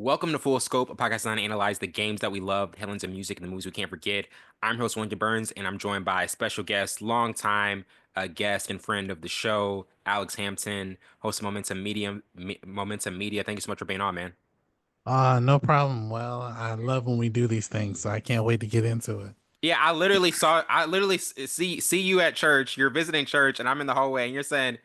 Welcome to Full Scope, a podcast designed to analyze the games that we love, the headlines of music, and the movies we can't forget. I'm your host Wellington Burns, and I'm joined by a special guest, longtime guest and friend of the show, Alex Hampton, host of Momentum Media. Thank you so much for being on, man. No problem. Well, I love when we do these things, so I can't wait to get into it. Yeah, I literally see you at church. You're visiting church, and I'm in the hallway, and you're saying,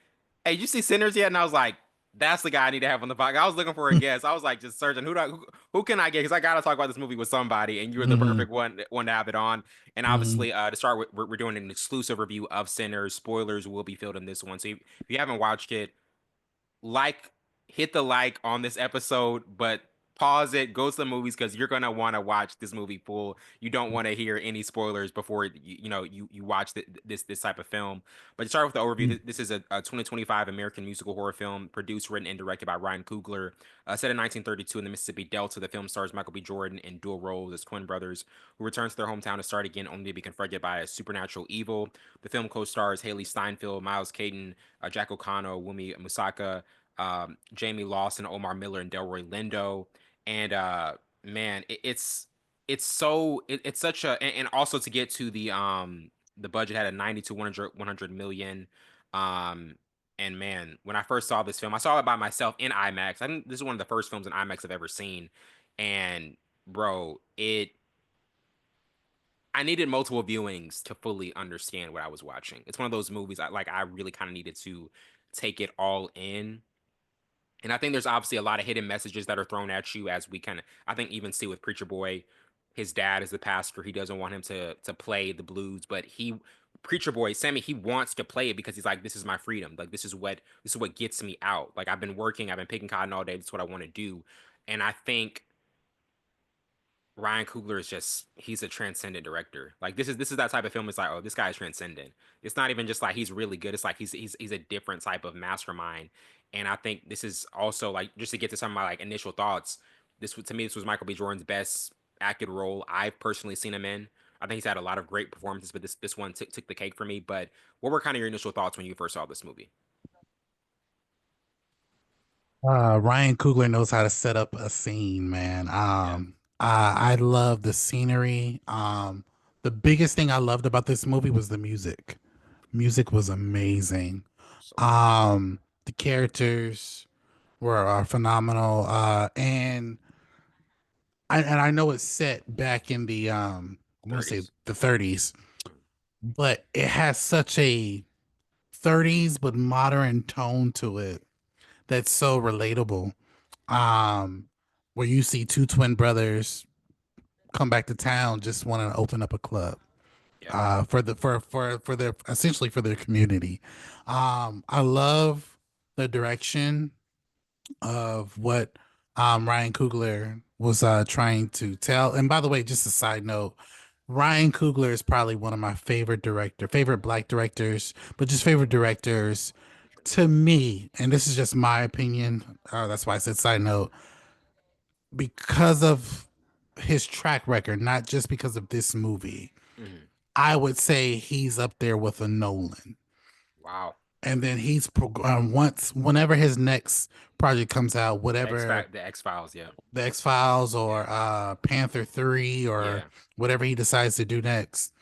"Hey, you see Sinners yet?" And I was like, "That's the guy I need to have on the podcast." I was looking for a guest. I was like, just searching who can I get? Because I gotta talk about this movie with somebody, and you're the Hmm. perfect one to have it on. And Hmm. obviously, to start with, we're doing an exclusive review of Sinners. Spoilers will be filled in this one, so if you haven't watched it, like hit the like on this episode, but pause it, go to the movies because you're gonna want to watch this movie full. You don't want to hear any spoilers before you watch this type of film. But to start with the overview, this is a 2025 American musical horror film produced, written, and directed by Ryan Coogler. Set in 1932 in the Mississippi Delta, the film stars Michael B. Jordan in dual roles as twin brothers who return to their hometown to start again, only to be confronted by a supernatural evil. The film co-stars Hailee Steinfield, Miles Caton, Jack O'Connell, Wumi Musaka, Jamie Lawson, Omar Miller, and Delroy Lindo. And man, it's such a and also to get to the budget had a 90 to 100 million. Um and man, when I first saw this film, I saw it by myself in IMAX. I think this is one of the first films in IMAX I've ever seen. And bro, it I needed multiple viewings to fully understand what I was watching. It's one of those movies I really kind of needed to take it all in. And I think there's obviously a lot of hidden messages that are thrown at you as we kind of, I think, even see with Preacher Boy. His dad is the pastor. He doesn't want him to play the blues, but Preacher Boy, Sammy, he wants to play it because he's like, this is my freedom. Like this is what gets me out. Like I've been working, I've been picking cotton all day. That's what I want to do. And I think Ryan Coogler is just he's a transcendent director. Like this is that type of film. It's like, oh, this guy is transcendent. It's not even just like he's really good. It's like he's a different type of mastermind. And I think this is also like just to get to some of my like initial thoughts. To me, this was Michael B. Jordan's best acted role I've personally seen him in. I think he's had a lot of great performances, but this one took the cake for me. But what were kind of your initial thoughts when you first saw this movie? Ryan Coogler knows how to set up a scene, man. Yeah, I love the scenery. The biggest thing I loved about this movie was the music. Music was amazing. absolutely. The characters were phenomenal. And I know it's set back in the I want to say 30s. the 30s, but it has such a 30s but modern tone to it that's so relatable. Um, where you see two twin brothers come back to town just wanting to open up a club Yeah, for their essentially for their community. I love the direction of what Ryan Coogler was trying to tell. And by the way, just a side note, Ryan Coogler is probably one of my favorite black directors, but just favorite directors to me. And this is just my opinion. That's why I said side note because of his track record, not just because of this movie. hmm. I would say he's up there with a Nolan. Wow. And then once whenever his next project comes out, whatever The X Files. Yeah, the X Files or Panther 3 or yeah, whatever he decides to do next,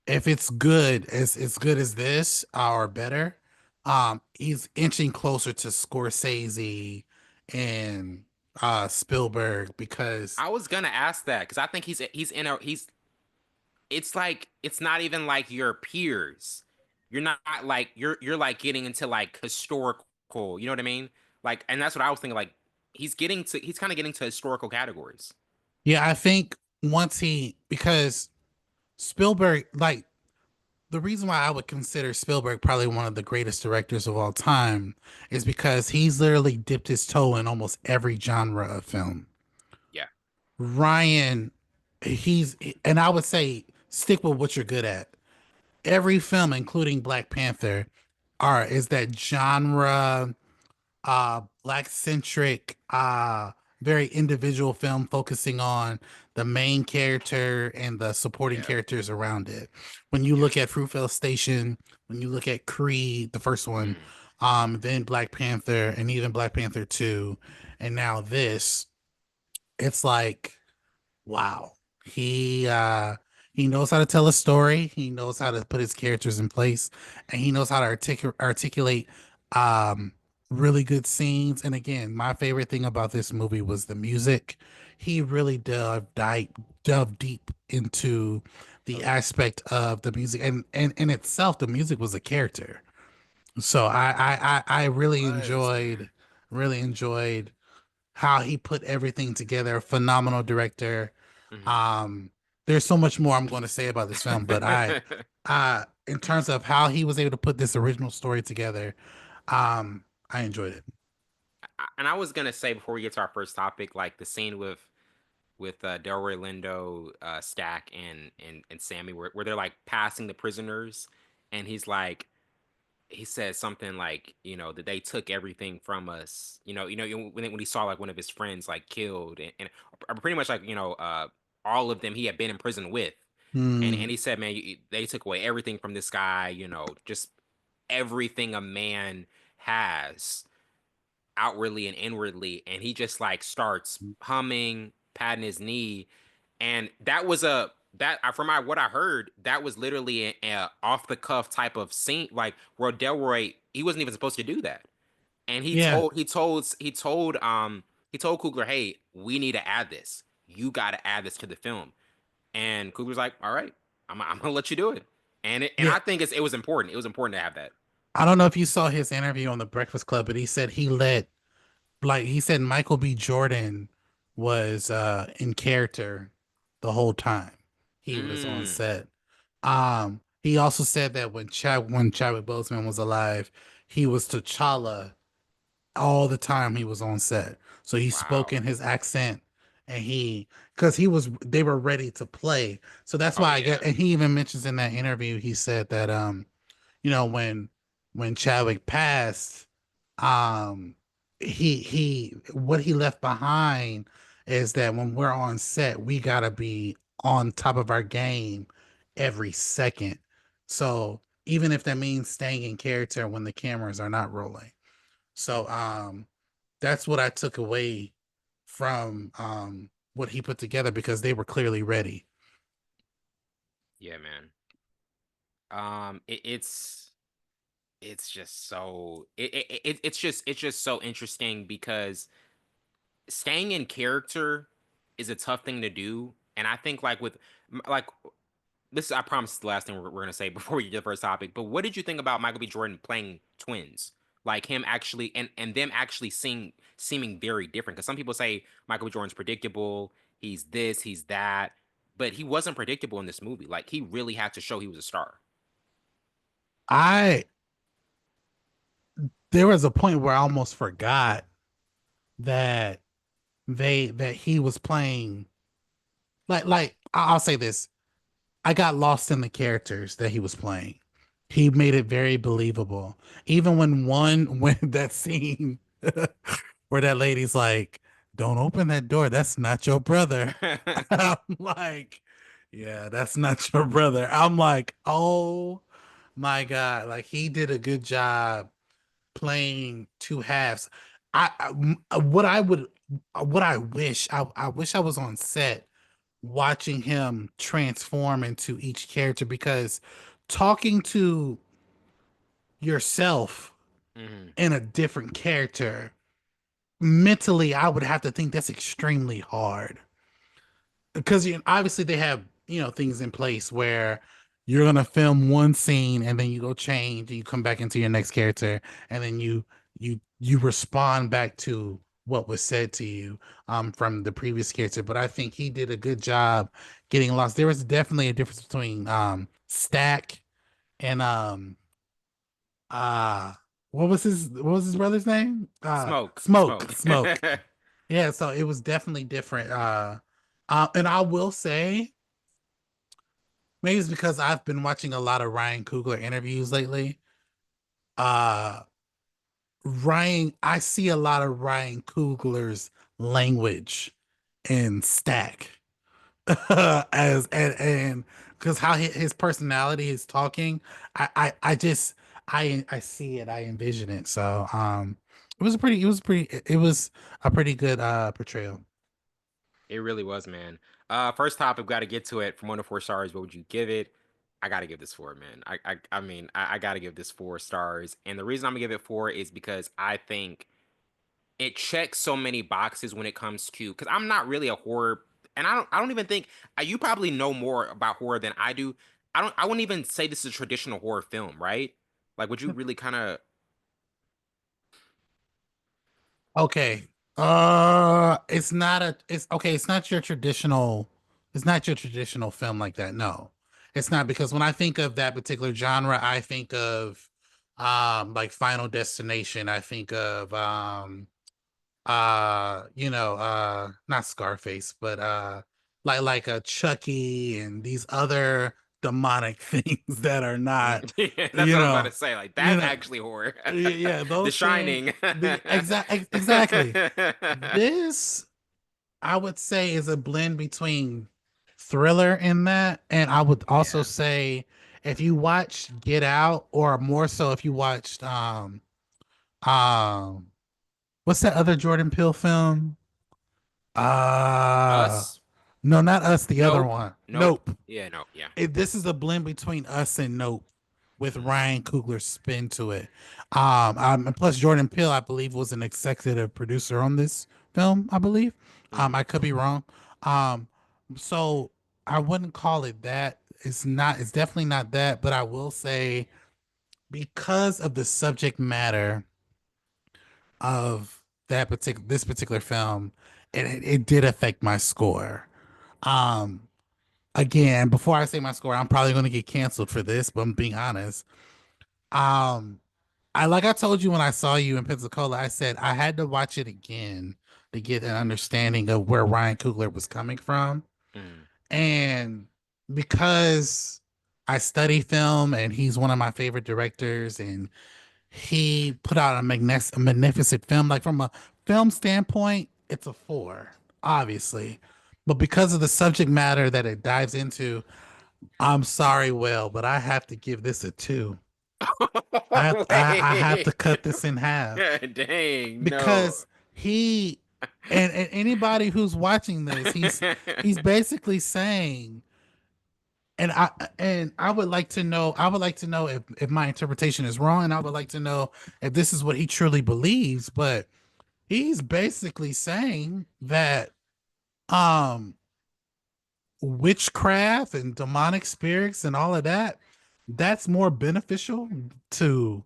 if it's good as good as this or better, he's inching closer to Scorsese and Spielberg because I was gonna ask that because I think he's in a he's it's like it's not even like your peers. You're not like you're like getting into like historical, you know what I mean? Like, and that's what I was thinking. Like, he's kind of getting to historical categories. yeah, I think once because Spielberg, like the reason why I would consider Spielberg probably one of the greatest directors of all time is because he's literally dipped his toe in almost every genre of film. Yeah, Ryan, he's, and I would say stick with what you're good at. Every film, including Black Panther, is that genre black centric very individual film focusing on the main character and the supporting yeah, characters around it. When you yeah. look at Fruitvale Station, when you look at Creed, the first one, Mm. then Black Panther and even Black Panther 2 and now this, it's like, wow. He knows how to tell a story. He knows how to put his characters in place, and he knows how to articulate um really good scenes. And again, my favorite thing about this movie was the music. He really dove deep into Oh the yeah. aspect of the music, and in itself, the music was a character. So I It really was. enjoyed how he put everything together. Phenomenal director. Mhm. Um, there's so much more I'm going to say about this film, but in terms of how he was able to put this original story together, I enjoyed it. And I was gonna say before we get to our first topic, like the scene with Delroy Lindo, Stack, and Sammy, where they're like passing the prisoners, and he's like, he says something like, that they took everything from us. When he saw like one of his friends like killed, and pretty much like all of them he had been in prison with, and Hmm. he said, man, they took away everything from this guy. Just everything a man has outwardly and inwardly, and he just like starts humming, patting his knee, and that was a that from what I heard, that was literally a off the cuff type of scene, like where Delroy, he wasn't even supposed to do that, and Yeah, he told Coogler, hey, we need to add this. You got to add this to the film, and Coogler's like, all right, I'm gonna let you do it, and yeah. I think it was important. It was important to have that. I don't know if you saw his interview on the Breakfast Club, but he said he said Michael B. Jordan was in character the whole time he was on Mm, set. He also said that when Chadwick Boseman was alive, he was T'Challa all the time he was on set. So he spoke wow. in his accent, and because they were ready to play. So that's Oh why I yeah. get, and he even mentions in that interview, he said that, when Chadwick passed, um, what he left behind is that when we're on set, we gotta be on top of our game every second. So even if that means staying in character when the cameras are not rolling. So that's what I took away from what he put together because they were clearly ready. Yeah, man. It's just so it's just so interesting because staying in character is a tough thing to do, and I think like like this, I promise, is the last thing we're gonna say before we get to the first topic. But what did you think about Michael B. Jordan playing twins? Like him actually, and them actually seeming very different. Because some people say Michael B. Jordan's predictable. He's this, he's that, but he wasn't predictable in this movie. Like he really had to show he was a star. I There was a point where I almost forgot that that he was playing, I'll say this. I got lost in the characters that he was playing. He made it very believable. Even when that scene where that lady's like, "Don't open that door. That's not your brother." I'm like, "Yeah, that's not your brother." I'm like, "Oh my God." Like he did a good job playing two halves. What I would what I wish I was on set watching him transform into each character, because talking to yourself Hmm. in a different character, mentally I would have to think that's extremely hard, because obviously they have things in place where you're gonna film one scene and then you go change and you come back into your next character, and then you respond back to what was said to you from the previous character. But I think he did a good job getting lost. There was definitely a difference between Stack and uh what was his brother's name? Smoke. Smoke. Yeah, so it was definitely different. And I will say, maybe it's because I've been watching a lot of Ryan Coogler interviews lately. Uh, I see a lot of Ryan Coogler's language in Stack, and because how his personality is talking, I just I see it, I envision it. So it was a pretty good portrayal. It really was, man. First topic, got to get to it. From 1 to 4 stars, what would you give it? I gotta give this 4, man. I gotta give this 4 stars, and the reason I'm gonna give it 4 is because I think it checks so many boxes when it comes to, because I'm not really a horror, and I don't even think you probably know more about horror than I do. I wouldn't even say this is a traditional horror film, right? Like, would you really kind of? Okay. It's not a it's okay, it's not your traditional film like that. No. It's not because when I think of that particular genre, I think of like Final Destination. I think of not Scarface, but like a Chucky and these other demonic things that are not, Yeah, that's you what I'm about to know, say. Like, you that's know, actually horror. yeah, The those things. Shining. Exactly. This I would say is a blend between thriller in that, and I would also Yeah. say if you watch Get Out, or more so if you watched um what's that other Jordan Peele film? Uh Us? no, not Us, the other Nope. one. Nope. Nope. Yeah, no, yeah. This is a blend between Us and Nope, with Mm, Ryan Coogler's spin to it. And plus Jordan Peele, I believe, was an executive producer on this film, I believe. mm. I could be wrong. Um, so I wouldn't call it that. It's definitely not that, but I will say because of the subject matter of this particular film, it did affect my score. Um, Again, before I say my score, I'm probably going to get canceled for this, but I'm being honest. Um, I told you when I saw you in Pensacola, I said I had to watch it again to get an understanding of where Ryan Coogler was coming from. Mm. And because I study film and he's one of my favorite directors, and he put out a magnificent film, like from a film standpoint, it's a 4, obviously. But because of the subject matter that it dives into, I'm sorry, Will, but I have to give this a 2. I have to Wait. cut this in half Dang, no. because he and anybody who's watching this, he's basically saying, and I would like to know if my interpretation is wrong, and I would like to know if this is what he truly believes, but he's basically saying that um witchcraft and demonic spirits and all of that, that's more beneficial to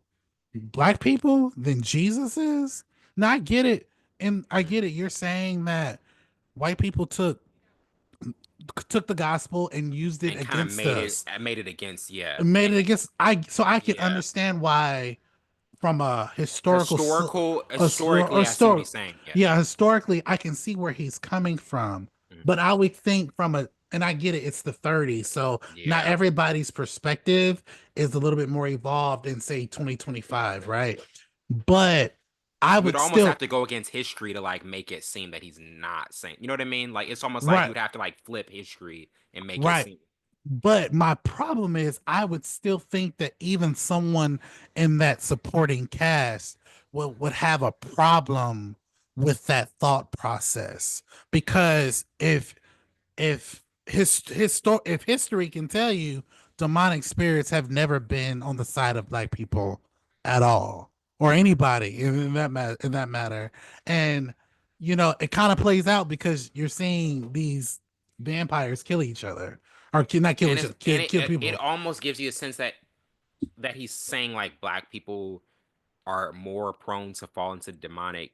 black people than Jesus is. Now I get it, and I Mm. get it. You're saying that white people took the gospel and used it And kind of against made it us, made it against, yeah. made it against I. So I can Yeah. understand why, from a historical or Historically, I see what story, he's saying. Yeah. yeah, historically, I can see where he's coming from. Mm. But I would think from a, and I get it, it's the 30s, so not Yeah. everybody's perspective is a little bit more evolved in say 2025, right? But I You would would almost still, have to go against history to like make it seem that he's not saying. You know what I mean? Like, it's almost like you right, would have to like flip history and make it right. seem. But my problem is, I would still think that even someone in that supporting cast would have a problem with that thought process. Because if history can tell you, demonic spirits have never been on the side of black people at all, or anybody in that matter. And it kind of plays out because you're seeing these vampires kill each other, or not kill And each it's other, and kill it people. almost gives you a sense that he's saying like black people are more prone to fall into demonic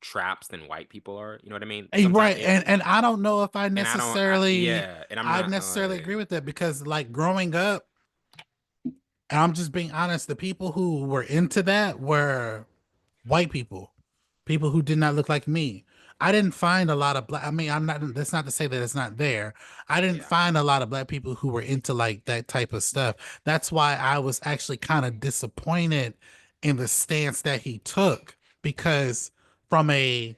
traps than white people are. You know what I mean? Sometimes Right, and I don't know if and yeah, and I'm I not necessarily agree with that, because like growing up, and I'm just being honest, the people who were into that were white people, people who did not look like me. I didn't find a lot of black. I mean, I'm not. That's not to say that it's not there. I didn't yeah. find a lot of black people who were into like that type of stuff. That's why I was actually kind of disappointed in the stance that he took, because from a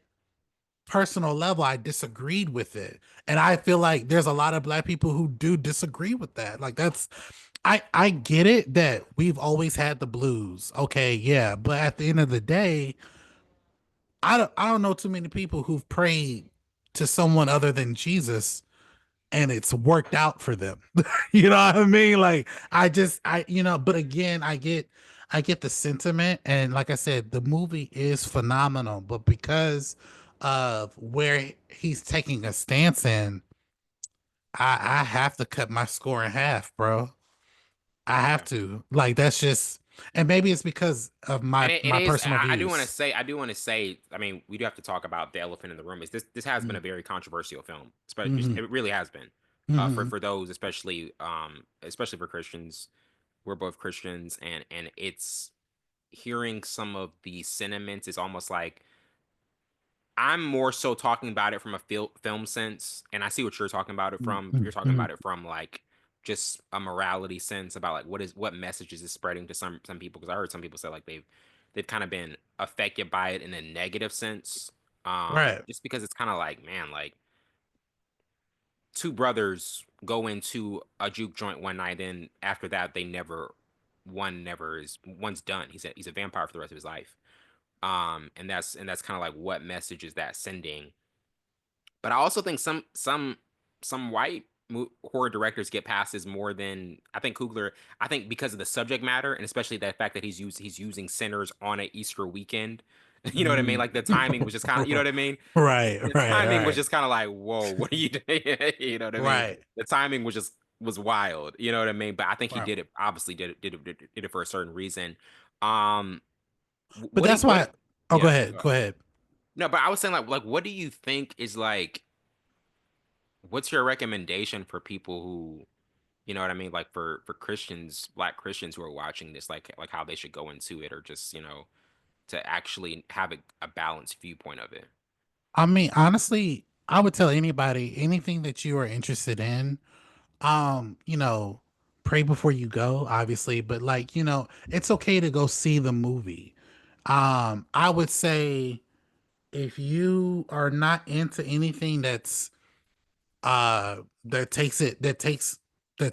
personal level, I disagreed with it. And I feel like there's a lot of black people who do disagree with that. Like, I get it that we've always had the blues. Okay, yeah, but at the end of the day, I don't know too many people who've prayed to someone other than Jesus, and it's worked out for them. You know what I mean? Like but again, I get the sentiment, and like I said, the movie is phenomenal, but because of where he's taking a stance in, I have to cut my score in half, bro. I have Yeah. to. Like that's just, and maybe it's because of And my it my is. personal I do want to views. say. I do want to say. I mean, we do have to talk about the elephant in the room. Is this has been Mm-hmm. a very controversial film. Especially, Mm-hmm. it really has been. Mm-hmm. For those, especially for Christians. We're both Christians, and it's hearing some of the sentiments is almost like I'm more so talking about it from a film sense, and I see what you're talking about it from. You're talking Mm-hmm. about it from like just a morality sense about like what messages is spreading to some people. Because I heard some people say like they've kind of been affected by it in a negative sense, Right. just because it's kind of like man, like two brothers go into a juke joint one night, and after that they never one never is one's done. He's a vampire for the rest of his life. And that's kind of like what message is that sending. But I also think some white horror directors get passes more than I think Coogler. I think because of the subject matter and especially the fact that he's using sinners on a Easter weekend. You know what I mean? Mm. Like the timing was just kind of, you know what I mean? Right, The right, timing was right, just kind of like, whoa, what are you doing? You know what I mean? right, The timing was wild. You know what I mean? But I think he right. did it. Obviously, did it for a certain reason. Um, But what do that's you, what? why. Oh, go Yeah. ahead. Go ahead. No, but I was saying like what do you think is like what's your recommendation for people who, you know what I mean, like for Christians, black Christians who are watching this, like how they should go into it or just, to actually have a balanced viewpoint of it. I mean, honestly, I would tell anybody anything that you are interested in. You know, pray before you go, obviously, but like, it's okay to go see the movie. I would say if you are not into anything that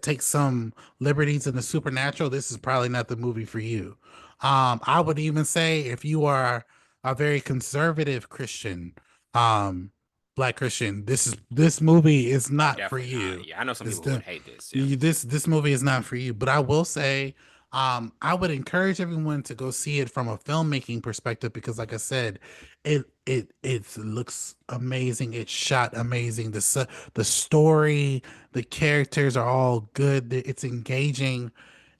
takes some liberties in the supernatural, this is probably not the movie for you. I would even say if you are a very conservative Christian, um black Christian, this movie is not for Definitely not. you. Yeah, I know some This people who the would hate this. Yeah. this movie is not for you. But I will say, I would encourage everyone to go see it from a filmmaking perspective because, like I said, it looks amazing. It's shot amazing. The story, the characters are all good. It's engaging.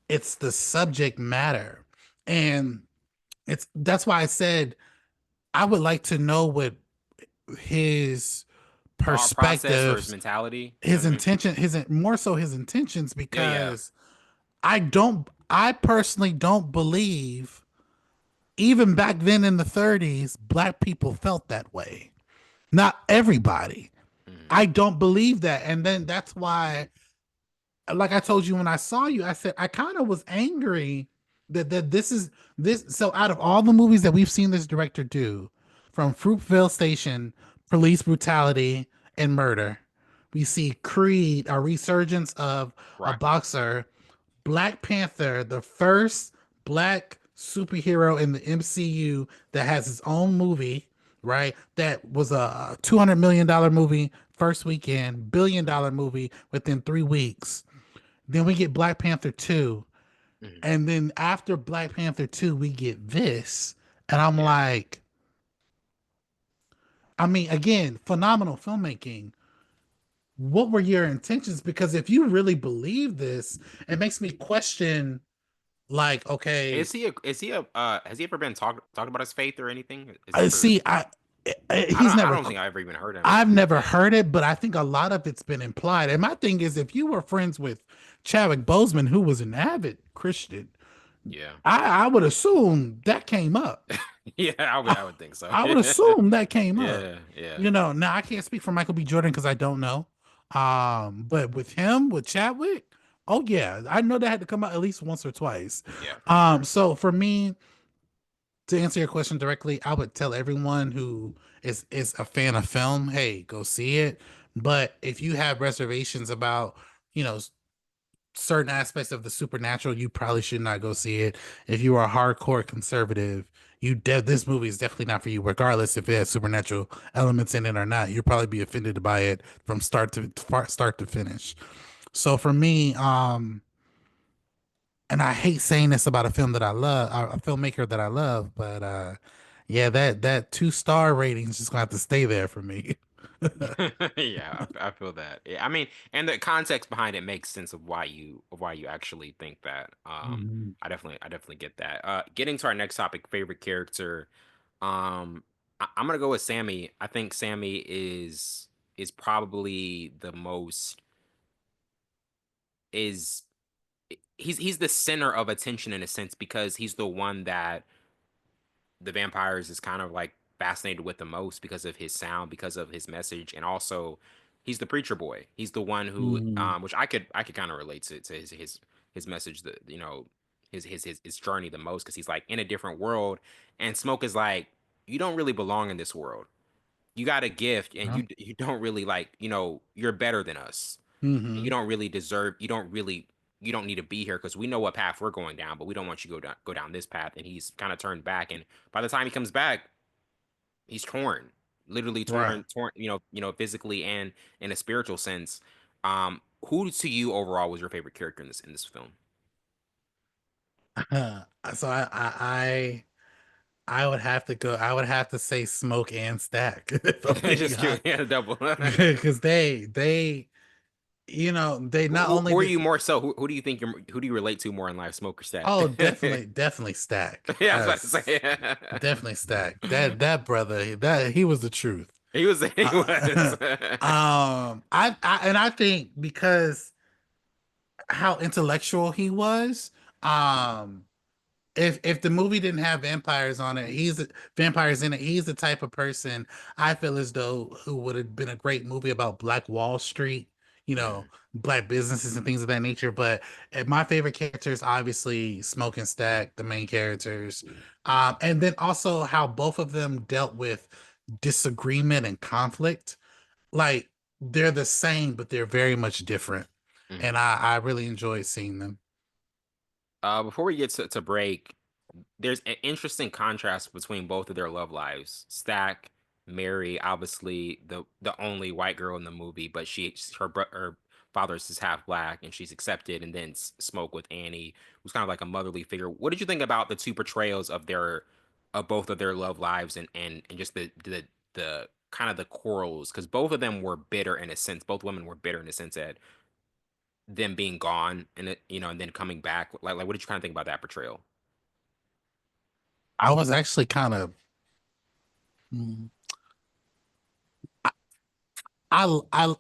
It's the subject matter, and that's why I said I would like to know what his Thought process or his perspectives, mentality. You know his what I mean? intention, his more so his intentions, Yeah, yeah. because I personally don't believe even back then in the 30s, black people felt that way. Not everybody. Mhm. I don't believe that. And then that's why, like I told you when I saw you, I said I kind of was angry that this is this. So out of all the movies that we've seen this director do, from Fruitvale Station, police brutality and murder, we see Creed, a resurgence of a Right. boxer, Black Panther, the first black superhero in the MCU that has his own movie, right? That was a $200 million movie first weekend, $1 billion movie within 3 weeks. Then we get Black Panther 2. Mhm. And then after Black Panther 2, we get this. And I'm Yeah. like, I mean, again, phenomenal filmmaking. What were your intentions? Because if you really believe this, it makes me question, like, okay, Has he ever been talked about his faith or anything? Has he ever? see, he's I never, don't think I ever even heard him. I've never Yeah. heard it, but I think a lot of it's been implied. And my thing is, if you were friends with Chadwick Boseman, who was an avid Christian, Yeah. I would assume that came up. Yeah, I would think so. I would assume that came up. Yeah, yeah, Now I can't speak for Michael B. Jordan because I don't know. But with him, with Chadwick, oh yeah, I know that had to come out at least once or twice. yeah, for sure. So for me, to answer your question directly, I would tell everyone who is a fan of film, hey, go see it. But if you have reservations about, you know, certain aspects of the supernatural, you probably should not go see it. If you are a hardcore conservative, this movie is definitely not for you, regardless if it has supernatural elements in it or not. You'll probably be offended by it from start to finish. So for me, and I hate saying this about a film that I love, a filmmaker that I love, but yeah, that 2 star rating is just gonna have to stay there for me. Yeah, I feel that. Yeah, I mean, and the context behind it makes sense of why you actually think that. Mhm. I definitely get that. Getting to our next topic, favorite character. I'm gonna go with Sammy. I think Sammy is probably the most is he's the center of attention in a sense because he's the one that the vampires is kind of like fascinated with the most because of his sound, because of his message, and also he's the preacher boy. He's the one who, Mhm. which I could kind of relate to his message, that you know his journey the most because he's like in a different world, and Smoke is like you don't really belong in this world. You got a gift, and Yeah. you don't really like you're better than us. You Mhm. don't really deserve. You don't need to be here because we know what path we're going down, but we don't want you to go down this path. And he's kind of turned back, and by the time he comes back, he's torn, literally Right. torn. Physically and in a spiritual sense. Who to you overall was your favorite character in this film? So I would have to go. I would have to say Smoke and Stack if I'm being Just kidding. honest, Yeah, double. because they not only Who are did. you more so? Who do you think who do you relate to more in life, Smoke or Stack? Oh, definitely Stack. Yeah, I was about to say. Definitely Stack. That brother, that he was the truth. He was. I think because how intellectual he was, um, if the movie didn't have vampires in it, he's the type of person I feel as though who would have been a great movie about Black Wall Street, Mm. black businesses and things of that nature. But my favorite characters, obviously, Smoke and Stack, the main characters, and then also how both of them dealt with disagreement and conflict. Like they're the same, but they're very much different, Mm. and I really enjoyed seeing them. Before we get to break, there's an interesting contrast between both of their love lives. Stack, Mary, obviously the only white girl in the movie, but her father's is half black, and she's accepted. And then Smoke with Annie, who's kind of like a motherly figure. What did you think about the two portrayals of both of their love lives and just the kind of the quarrels? Because both of them were bitter in a sense. Both women were bitter in a sense at them being gone and and then coming back. Like what did you kind of think about that portrayal? I was actually kind of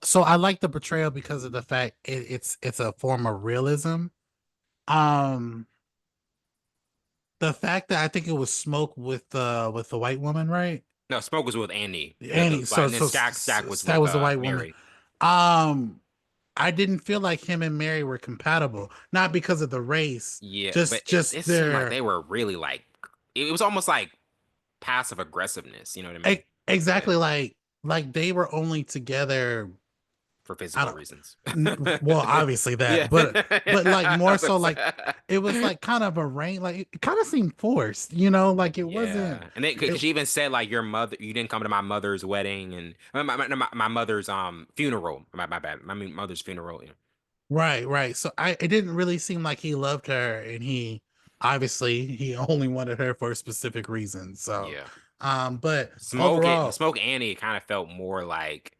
so I like the portrayal because of the fact it's a form of realism. Um, the fact that I think it was Smoke with the white woman, right? No, Smoke was with Andy, the Annie, black, and then Stack was That with was the white woman. Mary. Um, I didn't feel like him and Mary were compatible, not because of the race, Yeah, but just it seemed like their they were really like it was almost like passive aggressiveness. You know what I mean? Yeah, exactly like they were only together. for I physical don't reasons. well, obviously Yeah, that, but like I more was gonna so like say. it was like kind of a rain, like it kind of seemed forced, like it wasn't. Yeah, and then It because she even said like your mother, you didn't come to my mother's wedding and my mother's funeral. My bad, my mother's funeral. Yeah, right. So it didn't really seem like he loved her, and he only wanted her for a specific reason. So, yeah. but overall, Smoke Annie kind of felt more like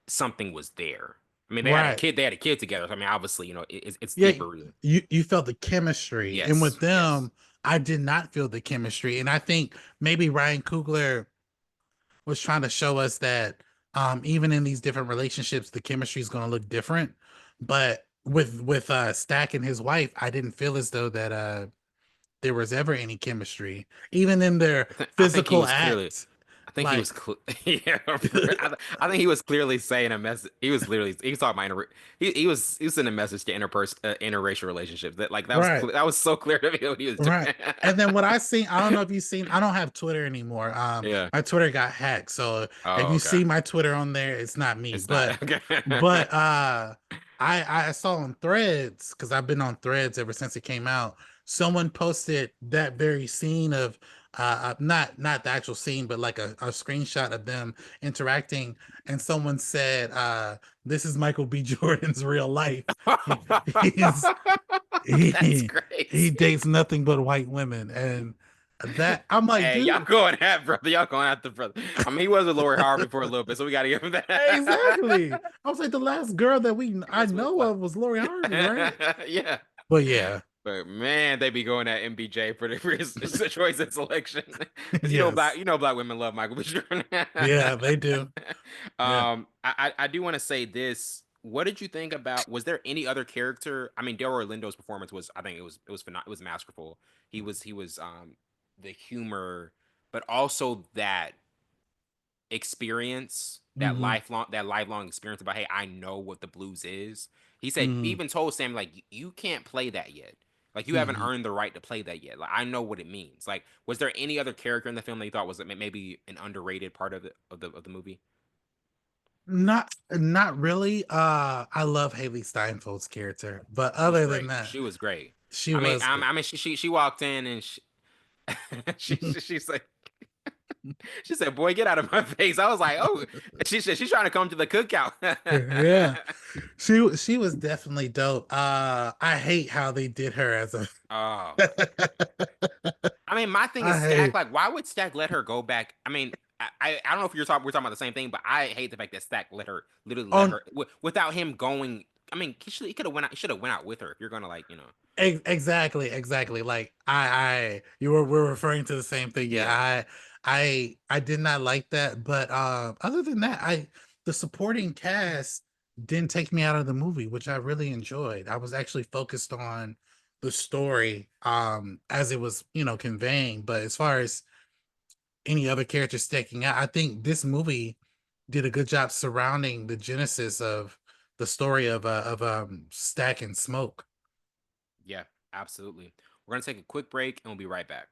something was there. I mean, right. they had a kid together. So, I mean, obviously, it's Yeah, deeper. you felt the chemistry, and with Yes, yes. them, I did not feel the chemistry, and I think maybe Ryan Coogler was trying to show us that even in these different relationships, the chemistry is going to look different. But with Stack and his wife, I didn't feel as though that there was ever any chemistry, even in their I think he physical was clearly. act. I think he was. Like, Yeah, I think he was clearly saying a message. He was talking about he was sending a message to interracial relationships. right. That was so clear to me what he was Right. doing. And then what I seen, I don't know if you've seen, I don't have Twitter anymore. Yeah. My Twitter got hacked. So if Oh, you okay. see my Twitter on there, it's not me. It's not okay. But I saw on Threads, because I've been on Threads ever since it came out. Someone posted that very scene of not the actual scene, but like a screenshot of them interacting, and someone said, "This is Michael B. Jordan's real life. He, he's That's he he crazy. dates nothing but white women," and that I'm like, Hey, y'all dude, going at brother. Y'all going at the brother. I mean, he was with Lori Harvey for a little bit, so we got to give him that. exactly. I was like, the last girl that He I was with know like, of was Lori Harvey, right? yeah. But yeah, But man, they be going at MBJ for his choice and selection, because yes, black women love Michael B. Jordan. yeah, they do. Yeah. I do want to say this. What did you think about? Was there any other character? I mean, Delroy Lindo's performance was, I think it was masterful. He was the humor, but also that experience, Hmm. that lifelong experience about, hey, I know what the blues is. He Hmm. even told Sam, like, you can't play that yet. Like, you haven't Hmm. earned the right to play that yet. Like, I know what it means. Like, was there any other character in the film that you thought was maybe an underrated part of the movie? Not really. I love Haley Steinfeld's character, but She was other than great. that, She was great. she was great. I mean, she walked in and she's like, she said, "Boy, get out of my face." I was like, "Oh," she said, "She's trying to come to the cookout." Yeah, she was definitely dope. I hate how they did her as a. Oh, I mean, my thing is I Stack. hate. Like, why would Stack let her go back? I mean, I don't know if we're talking about the same thing, but I hate the fact that Stack literally let On her without him going. I mean, he could have went out. He should have went out with her if you're gonna, like, exactly. Like you we're referring to the same thing. Yeah, yeah, I did not like that, but other than that, the supporting cast didn't take me out of the movie, which I really enjoyed. I was actually focused on the story as it was, conveying, but as far as any other character sticking out, I think this movie did a good job surrounding the genesis of the story of Stack and Smoke. yeah, absolutely. We're gonna take a quick break and we'll be right back.